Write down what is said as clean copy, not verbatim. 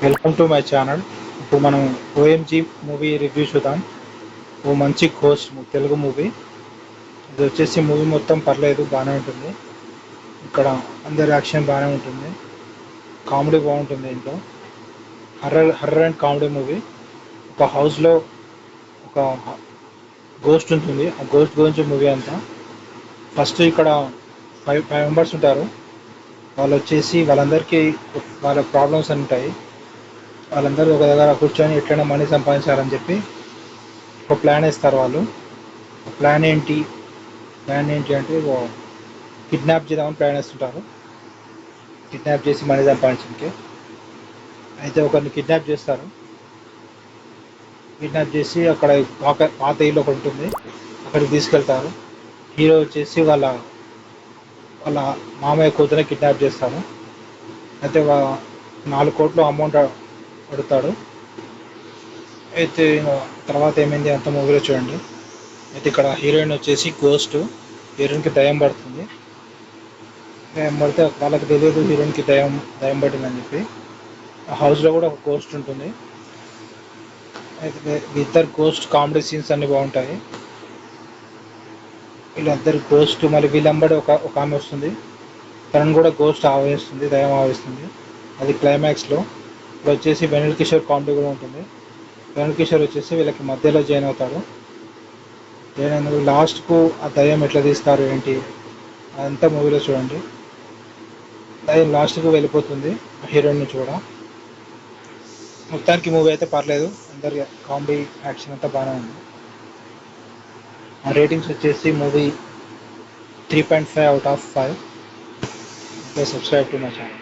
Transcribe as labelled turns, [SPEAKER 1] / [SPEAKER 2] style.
[SPEAKER 1] Welcome to my channel. ఇప్పుడు మనం OMG movie review చూద్దాం. ఓ మంచి కోస్ట్ తెలుగు మూవీ. ఇది వచ్చేసి మూవీ మొత్తం పర్లేదు, బాగానే ఉంటుంది. ఇక్కడ అందరి యాక్షన్ బాగానే ఉంటుంది, కామెడీ బాగుంటుంది. ఇంట్లో హర్రర్ అండ్ కామెడీ మూవీ. ఒక హౌస్లో ఒక గోస్ట్ ఉంటుంది. ఆ గోస్ట్ గురించి మూవీ అంతా. ఫస్ట్ ఇక్కడ ఫైవ్ మెంబర్స్ ఉంటారు. వాళ్ళు వచ్చేసి వాళ్ళందరికీ వాళ్ళ ప్రాబ్లమ్స్ అని ఉంటాయి. వాళ్ళందరూ ఒక దగ్గర కూర్చొని ఎట్లైనా మనీ సంపాదించాలని చెప్పి ఒక ప్లాన్ వేస్తారు. వాళ్ళు ప్లాన్ ఏంటి అంటే కిడ్నాప్ చేద్దామని ప్లాన్ వేస్తుంటారు. కిడ్నాప్ చేసి మనీ సంపాదించడానికి. అయితే ఒకరిని కిడ్నాప్ చేస్తారు. కిడ్నాప్ చేసి అక్కడ పాత ఇల్లు ఒకటి ఉంటుంది, అక్కడికి తీసుకెళ్తారు. హీరో వచ్చేసి వాళ్ళ వాళ్ళ మామయ్య కూతురే కిడ్నాప్ చేస్తారు. అయితే 4 కోట్లు అమౌంట్ అడుగుతాడు. అయితే తర్వాత ఏమైంది అంత మూవీలో చూడండి. అయితే ఇక్కడ హీరోయిన్ వచ్చేసి గోస్ట్. హీరోయిన్కి దయ్యం పడుతుంది. దయ్యం పడితే వాళ్ళకి తెలియదు హీరోయిన్కి దయ్యం పట్టిందని చెప్పి. ఆ హౌస్లో కూడా ఒక గోస్ట్ ఉంటుంది. అయితే ఇద్దరు గోస్ట్ కామెడీ సీన్స్ అన్నీ బాగుంటాయి. వీళ్ళిద్దరు గోస్ట్, మరి వీళ్ళంబడి ఒక ఆమె వస్తుంది. తనను కూడా గోస్ట్ ఆవేస్తుంది, దయ్యం ఆవేస్తుంది. అది క్లైమాక్స్లో. ఇప్పుడు వచ్చేసి వెనిల్ కిషోర్ కామెడీ కూడా ఉంటుంది. వెనిల్ కిషోర్ వచ్చేసి వీళ్ళకి మధ్యలో జాయిన్ అవుతాడు. జాయిన్ అయినప్పుడు లాస్ట్కు ఆ దయ్యం ఎట్లా తీస్తారు ఏంటి అదంతా మూవీలో చూడండి. దయ్యం లాస్ట్కు వెళ్ళిపోతుంది హీరోయిన్ నుంచి కూడా. మొత్తానికి మూవీ అయితే పర్లేదు, అందరి కామెడీ యాక్షన్ అంతా బాగానే ఉంది. ఆ రేటింగ్స్ వచ్చేసి movie 3.5 out of 5. Please subscribe to my channel.